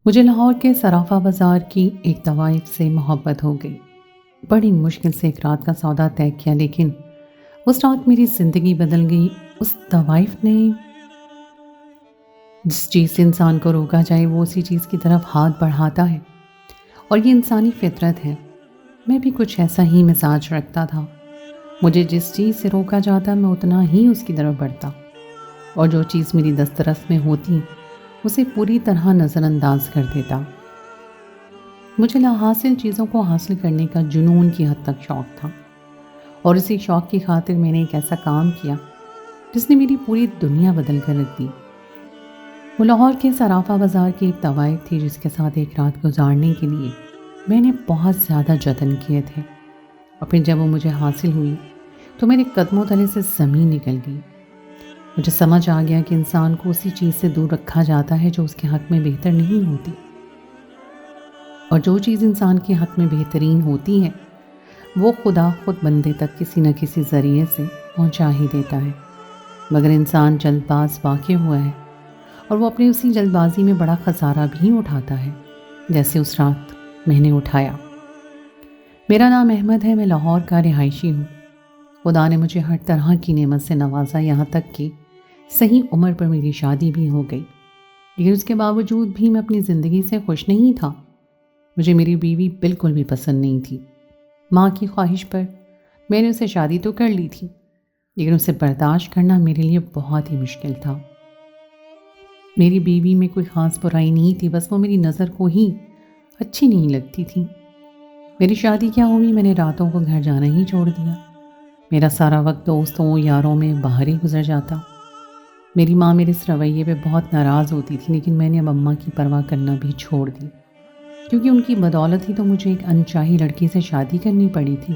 مجھے لاہور کے صرافہ بازار کی ایک طوائف سے محبت ہو گئی۔ بڑی مشکل سے ایک رات کا سودا طے کیا، لیکن اس رات میری زندگی بدل گئی۔ اس طوائف نے جس چیز سے انسان کو روکا جائے وہ اسی چیز کی طرف ہاتھ بڑھاتا ہے، اور یہ انسانی فطرت ہے۔ میں بھی کچھ ایسا ہی مزاج رکھتا تھا۔ مجھے جس چیز سے روکا جاتا میں اتنا ہی اس کی طرف بڑھتا، اور جو چیز میری دسترس میں ہوتی اسے پوری طرح نظر انداز کر دیتا۔ مجھے لاحاصل چیزوں کو حاصل کرنے کا جنون کی حد تک شوق تھا، اور اسی شوق کی خاطر میں نے ایک ایسا کام کیا جس نے میری پوری دنیا بدل کر رکھ دی۔ وہ لاہور کے صرافہ بازار کی ایک طوائف تھی جس کے ساتھ ایک رات گزارنے کے لیے میں نے بہت زیادہ جتن کیے تھے، اور پھر جب وہ مجھے حاصل ہوئی تو میرے قدموں تلے سے زمین نکل گئی۔ مجھے سمجھ آ گیا کہ انسان کو اسی چیز سے دور رکھا جاتا ہے جو اس کے حق میں بہتر نہیں ہوتی، اور جو چیز انسان کے حق میں بہترین ہوتی ہے وہ خدا خود بندے تک کسی نہ کسی ذریعے سے پہنچا ہی دیتا ہے۔ مگر انسان جلد باز واقع ہوا ہے، اور وہ اپنی اسی جلد بازی میں بڑا خسارہ بھی اٹھاتا ہے، جیسے اس رات میں نے اٹھایا۔ میرا نام احمد ہے، میں لاہور کا رہائشی ہوں۔ خدا نے مجھے ہر طرح کی نعمت سے نوازا، یہاں تک کہ صحیح عمر پر میری شادی بھی ہو گئی، لیکن اس کے باوجود بھی میں اپنی زندگی سے خوش نہیں تھا۔ مجھے میری بیوی بالکل بھی پسند نہیں تھی۔ ماں کی خواہش پر میں نے اسے شادی تو کر لی تھی، لیکن اسے برداشت کرنا میرے لیے بہت ہی مشکل تھا۔ میری بیوی میں کوئی خاص برائی نہیں تھی، بس وہ میری نظر کو ہی اچھی نہیں لگتی تھی۔ میری شادی کیا ہوئی، میں نے راتوں کو گھر جانا ہی چھوڑ دیا۔ میرا سارا وقت دوستوں یاروں میں باہر ہی گزر جاتا۔ میری ماں میرے اس رویے پہ بہت ناراض ہوتی تھی، لیکن میں نے اب اماں کی پرواہ کرنا بھی چھوڑ دی، کیونکہ ان کی بدولت ہی تو مجھے ایک انچاہی لڑکی سے شادی کرنی پڑی تھی۔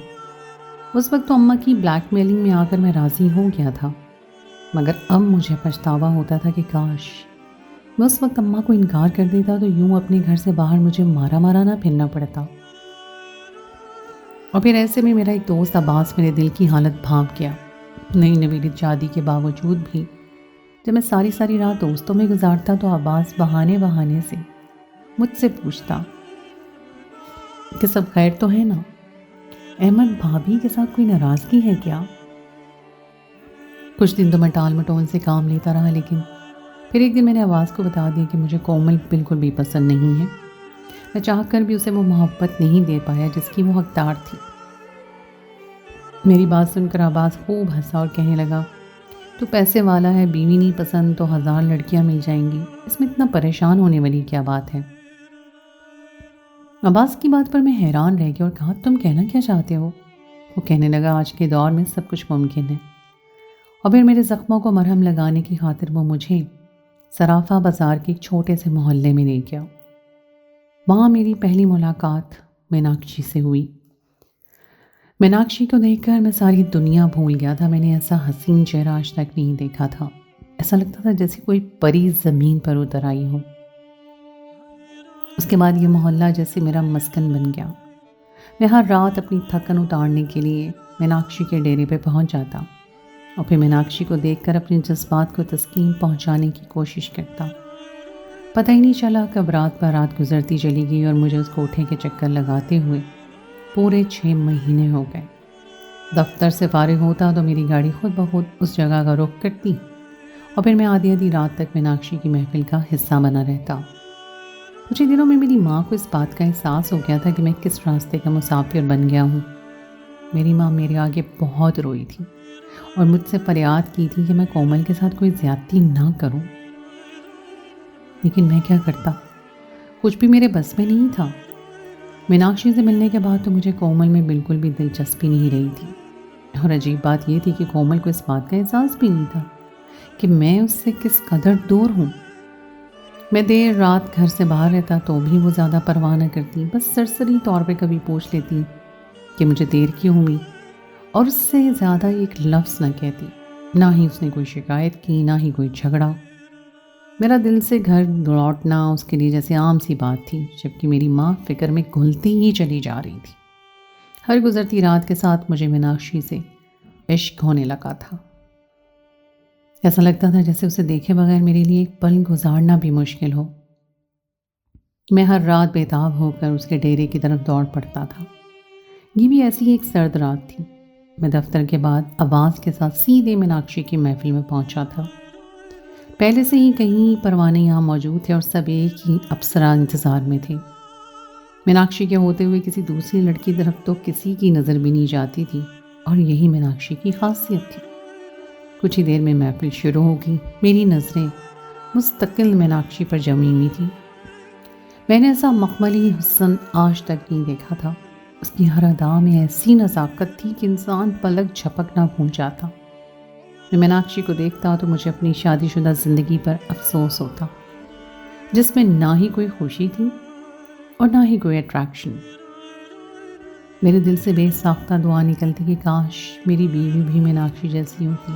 اس وقت تو اماں کی بلیک میلنگ میں آ کر میں راضی ہو گیا تھا، مگر اب مجھے پچھتاوا ہوتا تھا کہ کاش میں اس وقت اماں کو انکار کر دیتا تو یوں اپنے گھر سے باہر مجھے مارا مارا نہ پھرنا پڑتا۔ اور پھر ایسے میں میرا ایک دوست عباس میرے دل کی حالت بھانپ گیا۔ نئی نویلی شادی کے باوجود بھی جب میں ساری رات دوستوں میں گزارتا تو عباس بہانے بہانے سے مجھ سے پوچھتا کہ سب خیر تو ہے نا؟ احمد، بھابھی کے ساتھ کوئی ناراضگی ہے کیا؟ کچھ دن تو میں ٹال مٹول سے کام لیتا رہا، لیکن پھر ایک دن میں نے عباس کو بتا دیا کہ مجھے کومل بالکل بھی پسند نہیں ہے۔ میں چاہ کر بھی اسے وہ محبت نہیں دے پایا جس کی وہ حقدار تھی۔ میری بات سن کر عباس خوب ہنسا اور کہنے لگا، تو پیسے والا ہے، بیوی نہیں پسند تو 1000 لڑکیاں مل جائیں گی، اس میں اتنا پریشان ہونے والی کیا بات ہے؟ عباس کی بات پر میں حیران رہ گیا اور کہا، تم کہنا کیا چاہتے ہو؟ وہ کہنے لگا، آج کے دور میں سب کچھ ممکن ہے۔ اور پھر میرے زخموں کو مرہم لگانے کی خاطر وہ مجھے صرافہ بازار کے ایک چھوٹے سے محلے میں لے گیا۔ وہاں میری پہلی ملاقات میناکشی سے ہوئی۔ میناکشی کو دیکھ کر میں ساری دنیا بھول گیا تھا۔ میں نے ایسا حسین چہرہ آج تک نہیں دیکھا تھا۔ ایسا لگتا تھا جیسے کوئی پری زمین پر اتر آئی ہو۔ اس کے بعد یہ محلہ جیسے میرا مسکن بن گیا۔ میں ہر رات اپنی تھکن اتارنے کے لیے میناکشی کے ڈیرے پہ پہنچ جاتا، اور پھر میناکشی کو دیکھ کر اپنے جذبات کو تسکین پہنچانے کی کوشش کرتا۔ پتہ ہی نہیں چلا کب رات پر رات گزرتی چلی گئی، اور مجھے اس کوٹھے کے چکر لگاتے ہوئے پورے 6 مہینے ہو گئے۔ دفتر سے فارغ ہوتا تو میری گاڑی خود بخود اس جگہ کا رخ کرتی، اور پھر میں آدھی رات تک میناکشی کی محفل کا حصہ بنا رہتا۔ کچھ ہی دنوں میں میری ماں کو اس بات کا احساس ہو گیا تھا کہ میں کس راستے کا مسافر بن گیا ہوں۔ میری ماں میرے آگے بہت روئی تھی اور مجھ سے فریاد کی تھی کہ میں کومل کے ساتھ کوئی زیادتی نہ کروں، لیکن میں کیا کرتا؟ کچھ بھی میرے بس میں نہیں تھا۔ میناکشی سے ملنے کے بعد تو مجھے کومل میں بالکل بھی دلچسپی نہیں رہی تھی، اور عجیب بات یہ تھی کہ کومل کو اس بات کا احساس بھی نہیں تھا کہ میں اس سے کس قدر دور ہوں۔ میں دیر رات گھر سے باہر رہتا تو بھی وہ زیادہ پرواہ نہ کرتی، بس سرسری طور پہ کبھی پوچھ لیتی کہ مجھے دیر کیوں ہوئی، اور اس سے زیادہ ایک لفظ نہ کہتی۔ نہ ہی اس نے کوئی شکایت کی، نہ ہی کوئی جھگڑا۔ میرا دل سے گھر لوٹنا اس کے لیے جیسے عام سی بات تھی، جبکہ میری ماں فکر میں گھلتی ہی چلی جا رہی تھی۔ ہر گزرتی رات کے ساتھ مجھے میناکشی سے عشق ہونے لگا تھا۔ ایسا لگتا تھا جیسے اسے دیکھے بغیر میرے لیے ایک پل گزارنا بھی مشکل ہو۔ میں ہر رات بےتاب ہو کر اس کے ڈیرے کی طرف دوڑ پڑتا تھا۔ یہ بھی ایسی ایک سرد رات تھی۔ میں دفتر کے بعد عباس کے ساتھ سیدھے میناکشی کی محفل میں پہنچا تھا۔ پہلے سے ہی کہیں پروانے یہاں موجود تھے اور سب ایک ہی افسرا انتظار میں تھے۔ میناکشی کے ہوتے ہوئے کسی دوسری لڑکی طرف تو کسی کی نظر بھی نہیں جاتی تھی، اور یہی میناکشی کی خاصیت تھی۔ کچھ ہی دیر میں محفل شروع ہو گئی۔ میری نظریں مستقل میناکشی پر جمی ہوئی تھی۔ میں نے ایسا مخملی حسن آج تک نہیں دیکھا تھا۔ اس کی ہر ادا میں ایسی نزاکت تھی کہ انسان پلک جھپک نہ بھول جاتا۔ میں میناکشی کو دیکھتا تو مجھے اپنی شادی شدہ زندگی پر افسوس ہوتا، جس میں نہ ہی کوئی خوشی تھی اور نہ ہی کوئی اٹریکشن۔ میرے دل سے بے ساختہ دعا نکلتی کہ کاش میری بیوی بھی میناکشی جیسی ہوتی۔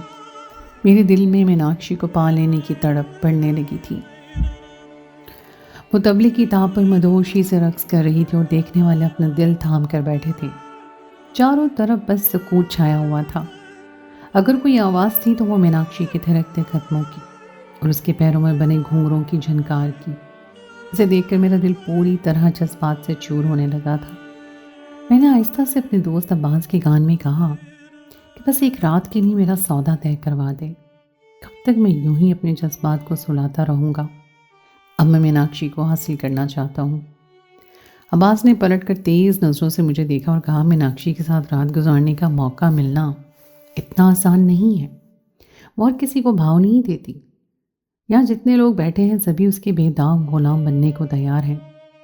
میرے دل میں میناکشی کو پا لینے کی تڑپ بڑھنے لگی تھی۔ وہ طبلے کی تاب پر مدہوشی سے رقص کر رہی تھی اور دیکھنے والے اپنا دل تھام کر بیٹھے تھے۔ چاروں طرف بس سکوت چھایا ہوا تھا۔ اگر کوئی آواز تھی تو وہ میناکشی کے تھرکتے قدموں کی اور اس کے پیروں میں بنے گھنگروں کی جھنکار کی۔ اسے دیکھ کر میرا دل پوری طرح جذبات سے چور ہونے لگا تھا۔ میں نے آہستہ سے اپنے دوست عباس کے کان میں کہا کہ بس ایک رات کے لیے میرا سودا طے کروا دے۔ کب تک میں یوں ہی اپنے جذبات کو سلاتا رہوں گا؟ اب میں میناکشی کو حاصل کرنا چاہتا ہوں۔ عباس نے پلٹ کر تیز نظروں سے مجھے دیکھا اور کہا، میناکشی کے ساتھ رات گزارنے کا موقع ملنا اتنا آسان نہیں ہے۔ وہ اور کسی کو بھاؤ نہیں دیتی۔ یہاں جتنے لوگ بیٹھے ہیں سبھی اس کے بے داغ غلام بننے کو تیار ہیں،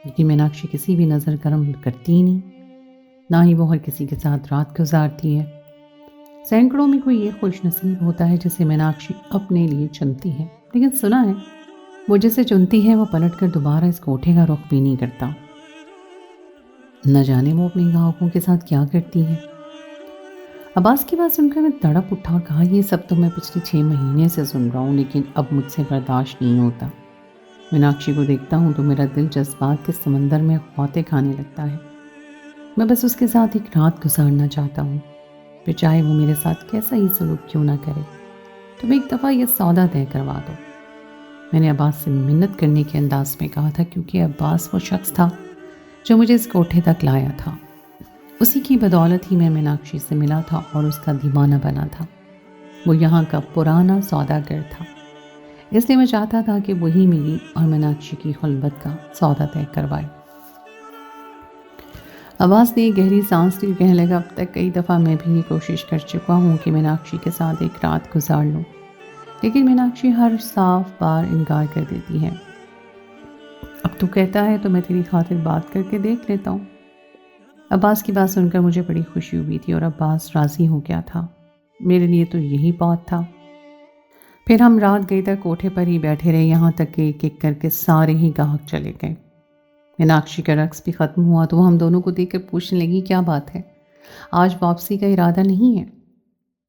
لیکن میناکشی کسی بھی نظر کرم کرتی ہی نہیں، نہ ہی وہ ہر کسی کے ساتھ رات گزارتی ہے۔ سینکڑوں میں کوئی یہ خوش نصیب ہوتا ہے جسے میناکشی اپنے لیے چنتی ہے، لیکن سنا ہے وہ جسے چنتی ہے وہ پلٹ کر دوبارہ اس کوٹھے کا رخ بھی نہیں کرتا۔ نہ جانے وہ اپنے گاہکوں کے ساتھ کیا کرتی ہے۔ عباس کی بات سن کر میں تڑپ اٹھا اور کہا، یہ سب تو میں پچھلے 6 مہینے سے سن رہا ہوں، لیکن اب مجھ سے برداشت نہیں ہوتا۔ میناکشی کو دیکھتا ہوں تو میرا دل جذبات کے سمندر میں غوطے کھانے لگتا ہے۔ میں بس اس کے ساتھ ایک رات گزارنا چاہتا ہوں، پھر چاہے وہ میرے ساتھ کیسا ہی سلوک کیوں نہ کرے، تم ایک دفعہ یہ سودا طے کروا دو۔ میں نے عباس سے منت کرنے کے انداز میں کہا تھا، کیونکہ عباس وہ شخص تھا جو مجھے اس کوٹھے تک لایا تھا۔ اسی کی بدولت ہی میں میناکشی سے ملا تھا اور اس کا دیوانہ بنا تھا۔ وہ یہاں کا پرانا سوداگر تھا، اس لیے میں چاہتا تھا کہ وہی میری اور میناکشی کی خلوت کا سودا طے کروائے۔ عباس نے گہری سانس لی، کہنے لگا، اب تک کئی دفعہ میں بھی یہ کوشش کر چکا ہوں کہ میناکشی کے ساتھ ایک رات گزار لوں، لیکن میناکشی ہر صاف بار انکار کر دیتی ہے۔ اب تو کہتا ہے تو میں تیری خاطر بات کر کے دیکھ لیتا ہوں۔ عباس کی بات سن کر مجھے بڑی خوشی ہوئی تھی اور عباس راضی ہو گیا تھا۔ میرے لیے تو یہی بہت تھا۔ پھر ہم رات گئی تک کوٹھے پر ہی بیٹھے رہے، یہاں تک کہ ایک ایک کر کے سارے ہی گاہک چلے گئے۔ میناکشی کا رقص بھی ختم ہوا تو وہ ہم دونوں کو دیکھ کر پوچھنے لگی، کیا بات ہے، آج واپسی کا ارادہ نہیں ہے؟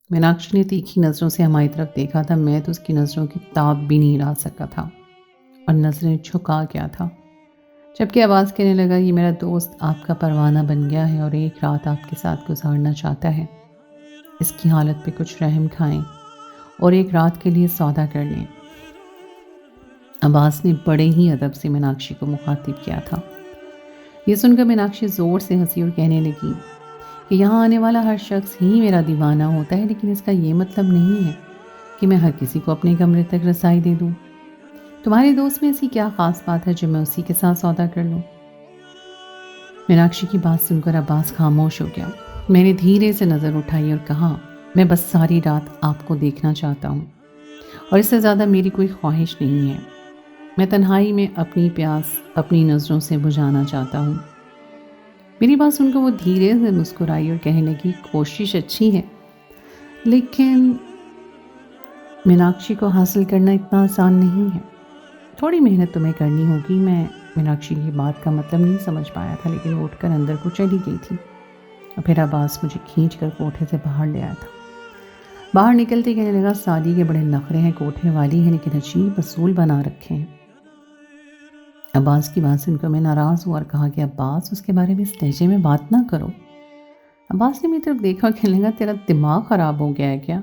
میناکشی نے تیکھی نظروں سے ہماری طرف دیکھا تھا۔ میں تو اس کی نظروں کی تاب بھی نہیں لا سکا تھا اور نظریں جھکا گیا تھا، جبکہ عباس کہنے لگا، یہ میرا دوست آپ کا پروانہ بن گیا ہے اور ایک رات آپ کے ساتھ گزارنا چاہتا ہے۔ اس کی حالت پہ کچھ رحم کھائیں اور ایک رات کے لیے سودا کر لیں۔ عباس نے بڑے ہی ادب سے میناکشی کو مخاطب کیا تھا۔ یہ سن کر میناکشی زور سے ہنسی اور کہنے لگی کہ یہاں آنے والا ہر شخص ہی میرا دیوانہ ہوتا ہے، لیکن اس کا یہ مطلب نہیں ہے کہ میں ہر کسی کو اپنے کمرے تک رسائی دے دوں۔ تمہارے دوست میں ایسی کیا خاص بات ہے جو میں اسی کے ساتھ سودا کر لوں؟ میناکشی کی بات سن کر عباس خاموش ہو گیا۔ میں نے دھیرے سے نظر اٹھائی اور کہا، میں بس ساری رات آپ کو دیکھنا چاہتا ہوں اور اس سے زیادہ میری کوئی خواہش نہیں ہے۔ میں تنہائی میں اپنی پیاس اپنی نظروں سے بجھانا چاہتا ہوں۔ میری بات سن کر وہ دھیرے سے مسکرائی اور کہنے لگی، کوشش اچھی ہے، لیکن میناکشی کو حاصل کرنا اتنا آسان نہیں ہے۔ تھوڑی محنت تمہیں کرنی ہوگی۔ میں میناکشی کی بات کا مطلب نہیں سمجھ پایا تھا، لیکن اٹھ کر اندر کو چلی گئی تھی اور پھر عباس مجھے کھینچ کر کوٹھے سے باہر لے آیا تھا۔ باہر نکلتے کہنے لگا، سادی کے بڑے نخرے ہیں، کوٹھے والی ہے لیکن عجیب اصول بنا رکھے ہیں۔ عباس کی بات سن کر میں ناراض ہوا اور کہا کہ عباس، اس کے بارے میں اس لہجے میں بات نہ کرو۔ عباس نے میری طرف دیکھا اور کہنے لگا، تیرا دماغ خراب ہو گیا ہے کیا؟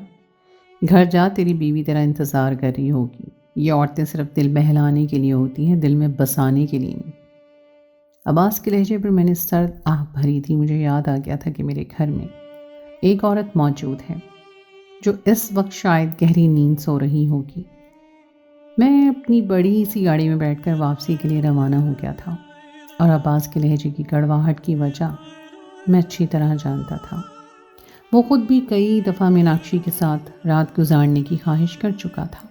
گھر جا، تیری بیوی تیرا انتظار کر رہی ہوگی۔ یہ عورتیں صرف دل بہلانے کے لیے ہوتی ہیں، دل میں بسانے کے لیے نہیں۔ عباس کے لہجے پر میں نے سرد آہ بھری تھی. مجھے یاد آ گیا تھا کہ میرے گھر میں ایک عورت موجود ہے جو اس وقت شاید گہری نیند سو رہی ہوگی. میں اپنی بڑی سی گاڑی میں بیٹھ کر واپسی کے لیے روانہ ہو گیا تھا اور عباس کے لہجے کی کڑواہٹ کی وجہ میں اچھی طرح جانتا تھا. وہ خود بھی کئی دفعہ میناکشی کے ساتھ رات گزارنے کی خواہش کر چکا تھا،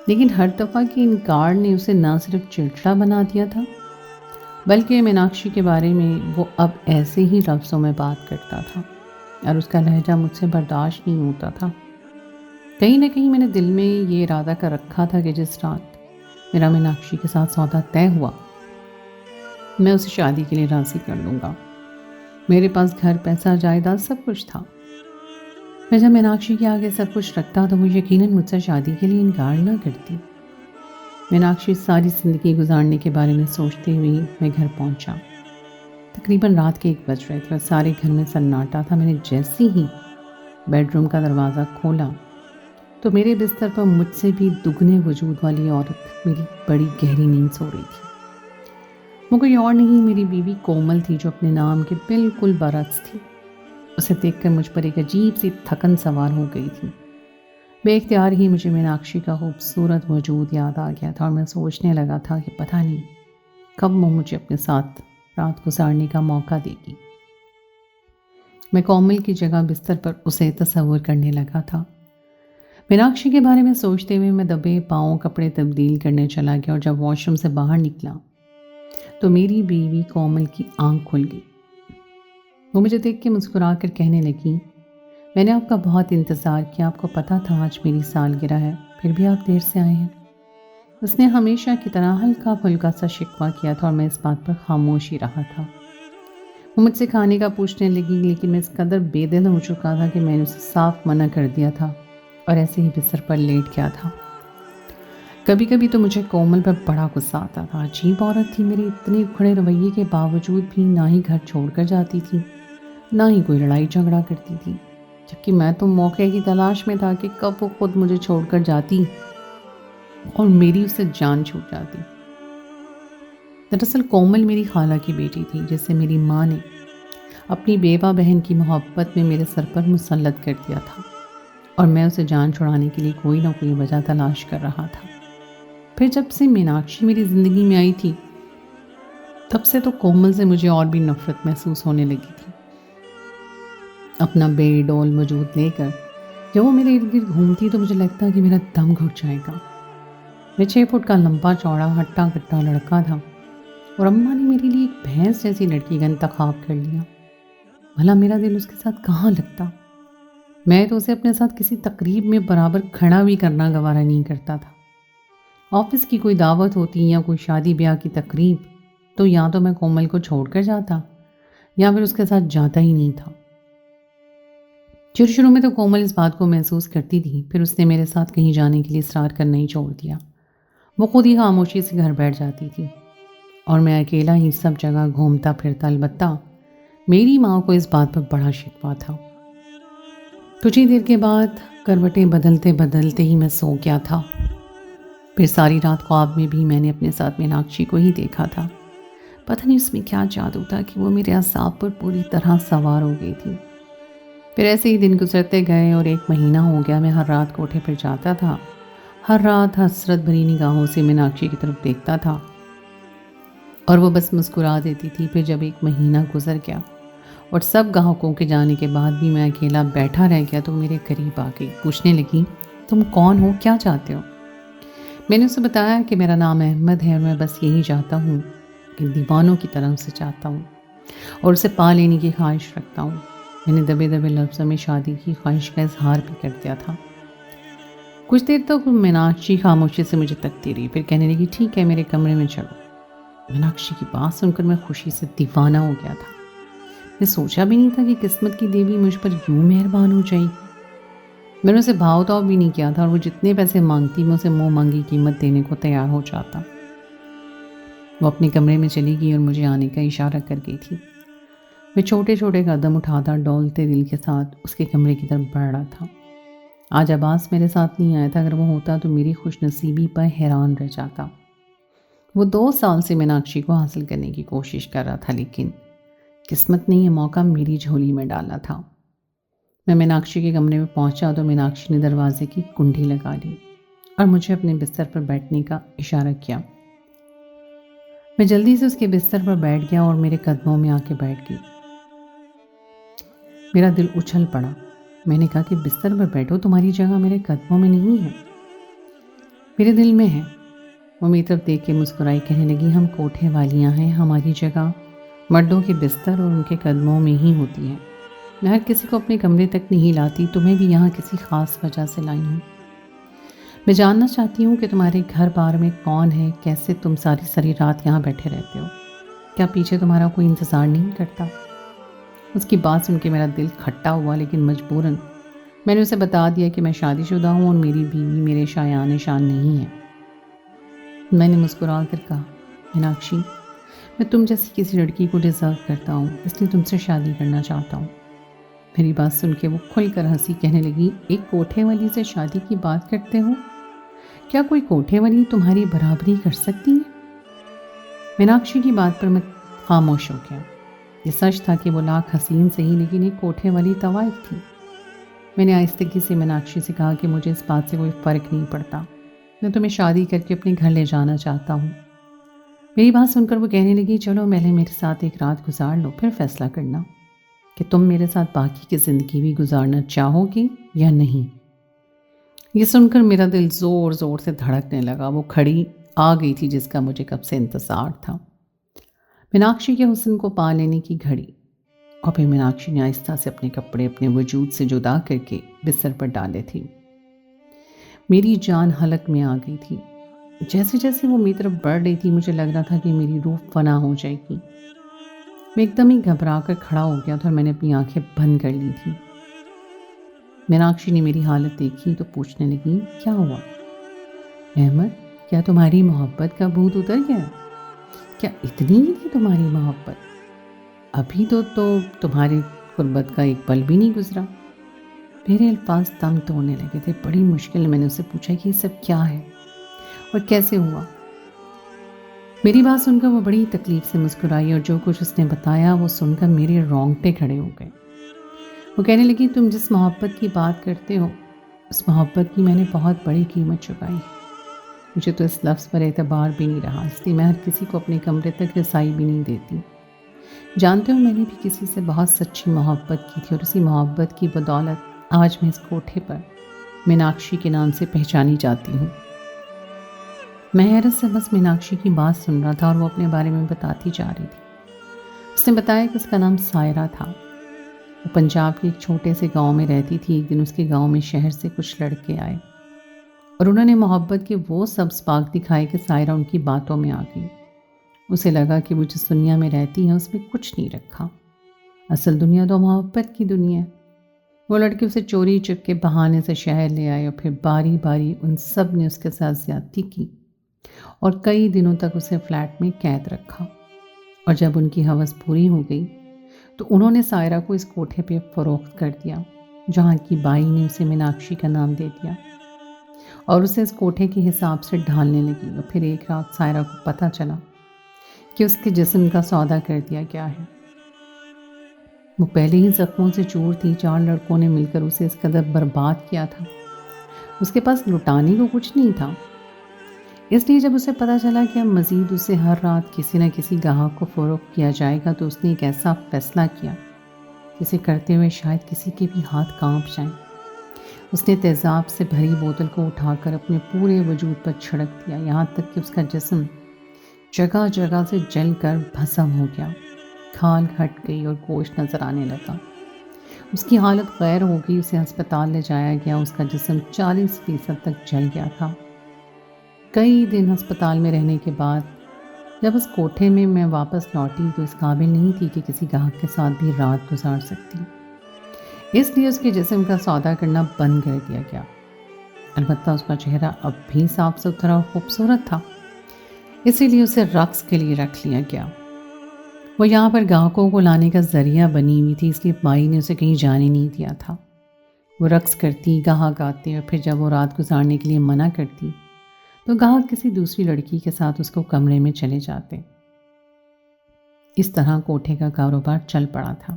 لیکن ہر دفعہ کے انکار نے اسے نہ صرف چڑچڑا بنا دیا تھا بلکہ میناکشی کے بارے میں وہ اب ایسے ہی لفظوں میں بات کرتا تھا اور اس کا لہجہ مجھ سے برداشت نہیں ہوتا تھا. کہیں نہ کہیں میں نے دل میں یہ ارادہ کر رکھا تھا کہ جس رات میرا میناکشی کے ساتھ سودا طے ہوا میں اسے شادی کے لیے راضی کر لوں گا. میرے پاس گھر، پیسہ، جائیداد سب کچھ تھا. میں جب میناکشی کے آگے سب کچھ رکھتا تو وہ یقیناً مجھ سے شادی کے لیے انکار نہ کرتی. میناکشی ساری زندگی گزارنے کے بارے میں سوچتے ہوئے میں گھر پہنچا. تقریباً رات کے 1 بج رہے تھے اور سارے گھر میں سناٹا تھا. میں نے جیسے ہی بیڈ روم کا دروازہ کھولا تو میرے بستر پر مجھ سے بھی دگنے وجود والی عورت میری بڑی گہری نیند سو رہی تھی. وہ کوئی اور نہیں، میری بیوی کومل تھی، جو اپنے نام کے بالکل برعکس تھی. اسے دیکھ کر مجھ پر ایک عجیب سی تھکن سوار ہو گئی تھی. بے اختیار ہی مجھے میناکشی کا خوبصورت وجود یاد آ گیا تھا اور میں سوچنے لگا تھا کہ پتہ نہیں کب وہ مجھے اپنے ساتھ رات گزارنے کا موقع دے گی. میں کومل کی جگہ بستر پر اسے تصور کرنے لگا تھا. میناکشی کے بارے میں سوچتے ہوئے میں دبے پاؤں کپڑے تبدیل کرنے چلا گیا اور جب واش روم سے باہر نکلا تو میری بیوی کومل کی آنکھ کھل گئی. وہ مجھے دیکھ کے مسکرا کر کہنے لگی، میں نے آپ کا بہت انتظار کیا، آپ کو پتہ تھا آج میری سالگرہ ہے، پھر بھی آپ دیر سے آئے ہیں. اس نے ہمیشہ کی طرح ہلکا پھلکا سا شکوہ کیا تھا اور میں اس بات پر خاموش ہی رہا تھا. وہ مجھ سے کھانے کا پوچھنے لگی لیکن میں اس قدر بے دل ہو چکا تھا کہ میں نے اسے صاف منع کر دیا تھا اور ایسے ہی بستر پر لیٹ گیا تھا. کبھی کبھی تو مجھے کومل پر بڑا غصہ آتا تھا. عجیب عورت تھی، میرے اتنے اکھڑے رویے کے باوجود بھی نہ ہی گھر چھوڑ کر جاتی تھی نہ ہی کوئی لڑائی جھگڑا کرتی تھی، جبکہ میں تو موقع کی تلاش میں تھا کہ کب وہ خود مجھے چھوڑ کر جاتی اور میری اسے جان چھوٹ جاتی. دراصل کومل میری خالہ کی بیٹی تھی جسے میری ماں نے اپنی بیوہ بہن کی محبت میں میرے سر پر مسلط کر دیا تھا اور میں اسے جان چھڑانے کے لیے کوئی نہ کوئی وجہ تلاش کر رہا تھا. پھر جب سے میناکشی میری زندگی میں آئی تھی تب سے تو کومل سے مجھے اور بھی نفرت محسوس ہونے لگی تھی. اپنا بے ڈول وجود لے کر جب وہ میرے ارد گرد گھومتی تو مجھے لگتا کہ میرا دم گھٹ جائے گا. میں 6 فٹ کا لمبا چوڑا ہٹا کٹا لڑکا تھا اور اماں نے میرے لیے ایک بھینس جیسی لڑکی کا انتخاب کر لیا. بھلا میرا دل اس کے ساتھ کہاں لگتا. میں تو اسے اپنے ساتھ کسی تقریب میں برابر کھڑا بھی کرنا گوارا نہیں کرتا تھا. آفس کی کوئی دعوت ہوتی یا کوئی شادی بیاہ کی تقریب تو یا تو میں کومل کو چھوڑ کر جاتا یا پھر اس کے ساتھ جاتا ہی نہیں تھا. شروع میں تو کومل اس بات کو محسوس کرتی تھی، پھر اس نے میرے ساتھ کہیں جانے کے لیے اصرار کرنا ہی چھوڑ دیا. وہ خود ہی خاموشی سے گھر بیٹھ جاتی تھی اور میں اکیلا ہی سب جگہ گھومتا پھرتا. البتہ میری ماں کو اس بات پر بڑا شکوہ تھا. کچھ ہی دیر کے بعد کروٹیں بدلتے بدلتے ہی میں سو گیا تھا. پھر ساری رات خواب میں بھی میں نے اپنے ساتھ میناکشی کو ہی دیکھا تھا. پتہ نہیں اس میں کیا جادو تھا کہ وہ میرے اعصاب پر پوری طرح سوار ہو گئی تھی. پھر ایسے ہی دن گزرتے گئے اور 1 مہینہ ہو گیا. میں ہر رات کوٹھے پر جاتا تھا، ہر رات حسرت بھری نگاہوں سے میناکشی کی طرف دیکھتا تھا اور وہ بس مسکرا دیتی تھی. پھر جب 1 مہینہ گزر گیا اور سب گاہکوں کے جانے کے بعد بھی میں اکیلا بیٹھا رہ گیا تو میرے قریب آ گئی. پوچھنے لگی، تم کون ہو، کیا چاہتے ہو؟ میں نے اسے بتایا کہ میرا نام احمد ہے اور میں بس یہی چاہتا ہوں کہ دیوانوں کی طرح اسے چاہتا ہوں اور اسے پا لینے کی خواہش رکھتا ہوں. میں نے دبے دبے لفظوں میں شادی کی خواہش کا اظہار بھی کر دیا تھا. کچھ دیر تک میناکشی خاموشی سے مجھے تکتی رہی، پھر کہنے لگی، ٹھیک ہے میرے کمرے میں چلو. میناکشی کی بات سن کر میں خوشی سے دیوانہ ہو گیا تھا. میں سوچا بھی نہیں تھا کہ قسمت کی دیوی مجھ پر یوں مہربان ہو جائے. میں نے اسے بھاؤ تاؤ بھی نہیں کیا تھا اور وہ جتنے پیسے مانگتی میں اسے منہ مانگی قیمت دینے کو تیار ہو جاتا. وہ اپنے کمرے میں چلی گئی اور مجھے آنے کا اشارہ کر گئی تھی. میں چھوٹے چھوٹے قدم اٹھاتا ڈولتے دل کے ساتھ اس کے کمرے کی طرف بڑھ رہا تھا. آج عباس میرے ساتھ نہیں آیا تھا. اگر وہ ہوتا تو میری خوش نصیبی پر حیران رہ جاتا. وہ 2 سال سے میناکشی کو حاصل کرنے کی کوشش کر رہا تھا، لیکن قسمت نے یہ موقع میری جھولی میں ڈالا تھا۔ میں میناکشی کے کمرے میں پہنچا تو میناکشی نے دروازے کی کنڈی لگا لی اور مجھے اپنے بستر پر بیٹھنے کا اشارہ کیا۔ میں جلدی سے اس کے بستر پر بیٹھ گیا اور میرے قدموں میں آ کے بیٹھ گئی۔ میرا دل اچھل پڑا۔ میں نے کہا کہ بستر پر بیٹھو، تمہاری جگہ میرے قدموں میں نہیں ہے۔ میرے دل میں ہے۔ وہ میری طرف دیکھ کے مسکرائی، کہنے لگی ہم کوٹھے والیاں ہیں، ہماری جگہ مردوں کے بستر اور ان کے قدموں میں ہی ہوتی ہے۔ میں ہر کسی کو اپنے کمرے تک نہیں لاتی، تمہیں بھی یہاں کسی خاص وجہ سے لائی ہوں۔ میں جاننا چاہتی ہوں کہ تمہارے گھر بار میں کون ہے، کیسے تم ساری رات یہاں بیٹھے رہتے ہو، کیا پیچھے تمہارا کوئی انتظار نہیں کرتا؟ اس کی بات سن کے میرا دل کھٹا ہوا، لیکن مجبوراً میں نے اسے بتا دیا کہ میں شادی شدہ ہوں اور میری بیوی میرے شایان شان نہیں ہے۔ میں نے مسکرا کر کہا، میناکشی، میں تم جیسی کسی لڑکی کو ڈیزرو کرتا ہوں، اس لیے تم سے شادی کرنا چاہتا ہوں۔ میری بات سن کے وہ کھل کر ہنسی، کہنے لگی ایک کوٹھے والی سے شادی کی بات کرتے ہو؟ کیا کوئی کوٹھے والی تمہاری برابری کر سکتی ہے؟ میناکشی کی بات پر میں خاموش ہو گیا۔ یہ سچ تھا کہ وہ لاکھ حسین سے ہی، لیکن ایک کوٹھے والی طوائف تھی۔ میں نے آہستگی سے میناکشی سے کہا کہ مجھے اس بات سے کوئی فرق نہیں پڑتا، میں تمہیں شادی کر کے اپنے گھر لے جانا چاہتا ہوں۔ میری بات سن کر وہ کہنے لگی چلو پہلے میرے ساتھ ایک رات گزار لو، پھر فیصلہ کرنا کہ تم میرے ساتھ باقی کی زندگی بھی گزارنا چاہو گی یا نہیں۔ یہ سن کر میرا دل زور زور سے دھڑکنے لگا۔ وہ کھڑی آ گئی تھی جس کا مجھے کب سے انتظار تھا، میناکشی کے حسن کو پا لینے کی گھڑی۔ اور پھر میناکشی نے آہستہ سے اپنے کپڑے اپنے وجود سے جدا کر کے بستر پر ڈالے تھے۔ میری جان حلق میں آ گئی تھی۔ جیسے جیسے وہ میری طرف بڑھ رہی تھی مجھے لگ رہا تھا کہ میری روح فنا ہو جائے گی۔ میں ایک دم ہی گھبرا کر کھڑا ہو گیا تھا اور میں نے اپنی آنکھیں بند کر لی تھی۔ میناکشی نے میری حالت دیکھی تو پوچھنے لگی کیا ہوا؟ احمد، کیا تمہاری محبت کا بھوت اتر گیا؟ کیا اتنی ہی تھی تمہاری محبت؟ ابھی تو تمہاری غربت کا ایک پل بھی نہیں گزرا۔ میرے الفاظ دم توڑنے لگے تھے۔ بڑی مشکل میں نے اسے پوچھا کہ یہ سب کیا ہے اور کیسے ہوا؟ میری بات سن کر وہ بڑی تکلیف سے مسکرائی اور جو کچھ اس نے بتایا وہ سن کر میرے رونگٹے کھڑے ہو گئے۔ وہ کہنے لگی تم جس محبت کی بات کرتے ہو اس محبت کی میں نے بہت بڑی قیمت چکائی۔ مجھے تو اس لفظ پر اعتبار بھی نہیں رہا، اس لیے میں ہر کسی کو اپنے کمرے تک رسائی بھی نہیں دیتی۔ جانتے ہو میں نے بھی کسی سے بہت سچی محبت کی تھی اور اسی محبت کی بدولت آج میں اس کوٹھے پر میناکشی کے نام سے پہچانی جاتی ہوں۔ میں حیرت سے بس میناکشی کی بات سن رہا تھا اور وہ اپنے بارے میں بتاتی جا رہی تھی۔ اس نے بتایا کہ اس کا نام سائرہ تھا۔ وہ پنجاب کے ایک چھوٹے سے گاؤں میں رہتی تھی۔ ایک دن اس کے گاؤں میں شہر سے کچھ لڑکے آئے اور انہوں نے محبت کے وہ سبز باغ دکھائے کہ سائرہ ان کی باتوں میں آ گئی۔ اسے لگا کہ وہ جس دنیا میں رہتی ہے اس میں کچھ نہیں رکھا، اصل دنیا تو محبت کی دنیا ہے۔ وہ لڑکے اسے چوری چپ کے بہانے سے شہر لے آئے اور پھر باری باری ان سب نے اس کے ساتھ زیادتی کی اور کئی دنوں تک اسے فلیٹ میں قید رکھا۔ اور جب ان کی ہوس پوری ہو گئی تو انہوں نے سائرہ کو اس کوٹھے پہ فروخت کر دیا، جہاں کی بائی نے اسے میناکشی کا نام دے دیا اور اسے اس کوٹھے کے حساب سے ڈھالنے لگی۔ اور پھر ایک رات سائرہ کو پتہ چلا کہ اس کے جسم کا سودا کر دیا گیا ہے۔ وہ پہلے ہی زخموں سے چور تھی، 4 لڑکوں نے مل کر اسے اس قدر برباد کیا تھا، اس کے پاس لٹانے کو کچھ نہیں تھا۔ اس لیے جب اسے پتہ چلا کہ اب مزید اسے ہر رات کسی نہ کسی گاہک کو فروخت کیا جائے گا تو اس نے ایک ایسا فیصلہ کیا جسے کرتے ہوئے شاید کسی کے بھی ہاتھ کانپ جائیں۔ اس نے تیزاب سے بھری بوتل کو اٹھا کر اپنے پورے وجود پر چھڑک دیا، یہاں تک کہ اس کا جسم جگہ جگہ سے جل کر بھسم ہو گیا، کھال ہٹ گئی اور گوشت نظر آنے لگا۔ اس کی حالت غیر ہو گئی، اسے ہسپتال لے جایا گیا، اس کا جسم 40% تک جل گیا تھا۔ کئی دن ہسپتال میں رہنے کے بعد جب اس کوٹھے میں میں واپس لوٹی تو اس قابل نہیں تھی کہ کسی گاہک کے ساتھ بھی رات گزار سکتی، اس لیے اس کے جسم کا سودا کرنا بند کر دیا گیا۔ البتہ اس کا چہرہ اب بھی صاف ستھرا اور خوبصورت تھا، اسی لیے اسے رقص کے لیے رکھ لیا گیا۔ وہ یہاں پر گاہکوں کو لانے کا ذریعہ بنی ہوئی تھی، اس لیے مائی نے اسے کہیں جانے نہیں دیا تھا۔ وہ رقص کرتی، گاہک آتے اور پھر جب وہ رات گزارنے کے لیے منع کرتی تو گاہک کسی دوسری لڑکی کے ساتھ اس کو کمرے میں چلے جاتے۔ اس طرح کوٹھے کا کاروبار چل پڑا تھا،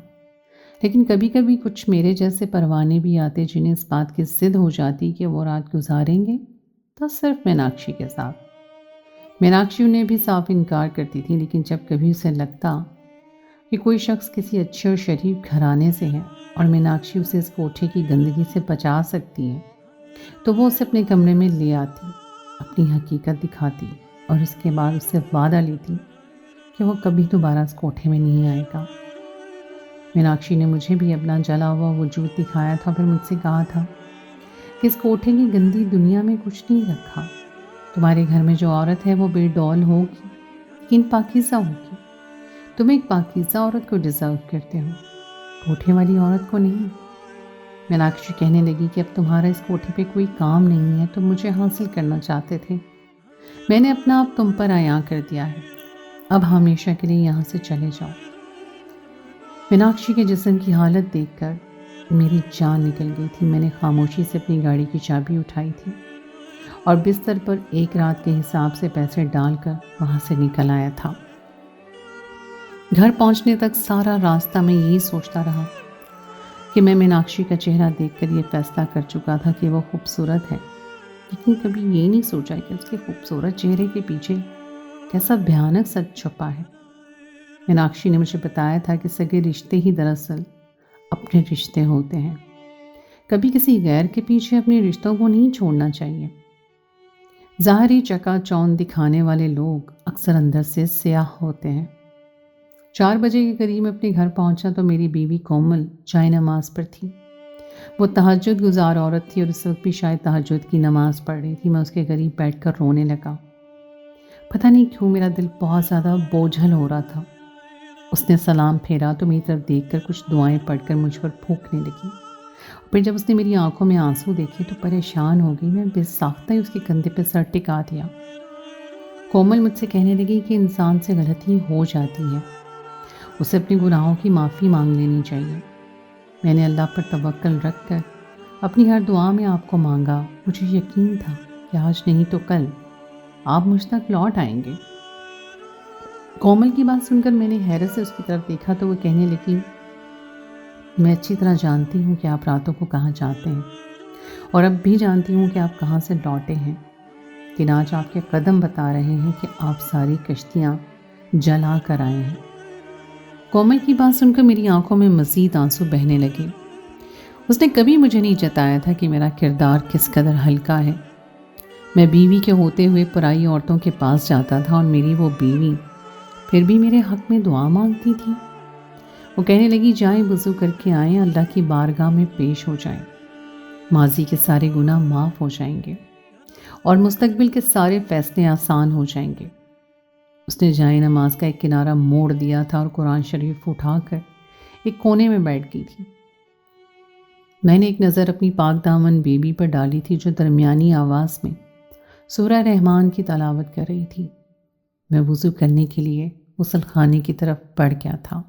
لیکن کبھی کبھی کچھ میرے جیسے پروانے بھی آتے جنہیں اس بات کی ضد ہو جاتی کہ وہ رات گزاریں گے تو صرف میناکشی کے ساتھ۔ میناکشی انہیں بھی صاف انکار کرتی تھی، لیکن جب کبھی اسے لگتا کہ کوئی شخص کسی اچھے اور شریف گھرانے سے ہے اور میناکشی اسے اس کوٹھے کی گندگی سے بچا سکتی ہے تو وہ اسے اپنے کمرے میں لے آتی، اپنی حقیقت دکھاتی اور اس کے بعد اس سے وعدہ لیتی کہ وہ کبھی دوبارہ اس کوٹھے میں نہیں آئے گا۔ میناکشی نے مجھے بھی اپنا جلا ہوا وجود دکھایا تھا، پھر مجھ سے کہا تھا کہ اس کوٹھے کی گندی دنیا میں کچھ نہیں رکھا۔ تمہارے گھر میں جو عورت ہے وہ بے ڈول ہوگی لیکن پاکیزہ ہوگی۔ تم ایک پاکیزہ عورت کو ڈیزرو کرتے ہو، کوٹھے والی عورت کو نہیں۔ میناکشی کہنے لگی کہ اب تمہارا اس کوٹھے پہ کوئی کام نہیں ہے، تم مجھے حاصل کرنا چاہتے تھے، میں نے اپنا آپ تم پر عیاں کر دیا ہے، اب ہمیشہ کے لیے یہاں سے چلے جاؤ۔ میناکشی کے جسم کی حالت دیکھ کر میری جان نکل گئی تھی۔ میں نے خاموشی سے اپنی گاڑی کی چابی اٹھائی تھی اور بستر پر ایک رات کے حساب سے پیسے ڈال کر وہاں سے نکل آیا تھا۔ گھر پہنچنے تک سارا راستہ میں یہی سوچتا رہا کہ میں میناکشی کا چہرہ دیکھ کر یہ فیصلہ کر چکا تھا کہ وہ خوبصورت ہے، لیکن کبھی یہ نہیں سوچا کہ اس کے خوبصورت چہرے کے پیچھے کیسا بھیانک سچ چھپا ہے۔ میناکشی نے مجھے بتایا تھا کہ سگے رشتے ہی دراصل اپنے رشتے ہوتے ہیں، کبھی کسی غیر کے پیچھے اپنے رشتوں کو نہیں چھوڑنا چاہیے۔ ظاہری چکا چوند دکھانے والے لوگ اکثر اندر سے سیاہ ہوتے ہیں۔ 4 بجے کے قریب میں اپنے گھر پہنچا تو میری بیوی کومل جائے نماز پر تھی۔ وہ تہجد گزار عورت تھی اور اس وقت بھی شاید تہجد کی نماز پڑھ رہی تھی۔ میں اس کے قریب بیٹھ کر رونے لگا۔ پتہ نہیں کیوں میرا دل بہت زیادہ بوجھل ہو رہا تھا۔ اس نے سلام پھیرا تو میری طرف دیکھ کر کچھ دعائیں پڑھ کر مجھ پر پھونکنے لگی۔ پھر جب اس نے میری آنکھوں میں آنسو دیکھے تو پریشان ہو گئی۔ میں بے ساختہ ہی اس کے کندھے پہ سر ٹکا دیا۔ کومل مجھ سے کہنے لگی کہ انسان سے غلطی ہو جاتی ہے، اسے اپنے گناہوں کی معافی مانگ لینی چاہیے۔ میں نے اللہ پر توکل رکھ کر اپنی ہر دعا میں آپ کو مانگا۔ مجھے یقین تھا کہ آج نہیں تو کل آپ مجھ تک لوٹ آئیں گے۔ کومل کی بات سن کر میں نے حیرت سے اس کی طرف دیکھا تو وہ کہنے لگی، میں اچھی طرح جانتی ہوں کہ آپ راتوں کو کہاں جاتے ہیں اور اب بھی جانتی ہوں کہ آپ کہاں سے لوٹے ہیں، لیکن آج آپ کے قدم بتا رہے ہیں کہ آپ ساری کشتیاں جلا کر آئے ہیں۔ کومل کی بات سن کر میری آنکھوں میں مزید آنسو بہنے لگے۔ اس نے کبھی مجھے نہیں جتایا تھا کہ میرا کردار کس قدر ہلکا ہے۔ میں بیوی کے ہوتے ہوئے پرائی عورتوں کے پاس جاتا تھا اور میری وہ بیوی پھر بھی میرے حق میں دعا مانگتی تھی۔ وہ کہنے لگی، جائیں وضو کر کے آئیں، اللہ کی بارگاہ میں پیش ہو جائیں، ماضی کے سارے گناہ معاف ہو جائیں گے اور مستقبل کے سارے فیصلے آسان ہو جائیں گے۔ اس نے جائے نماز کا ایک کنارہ موڑ دیا تھا اور قرآن شریف اٹھا کر ایک کونے میں بیٹھ گئی تھی۔ میں نے ایک نظر اپنی پاک دامن بیبی پر ڈالی تھی جو درمیانی آواز میں سورہ رحمان کی تلاوت کر رہی تھی۔ میں وضو کرنے کے لیے غسل خانے کی طرف بڑھ گیا تھا۔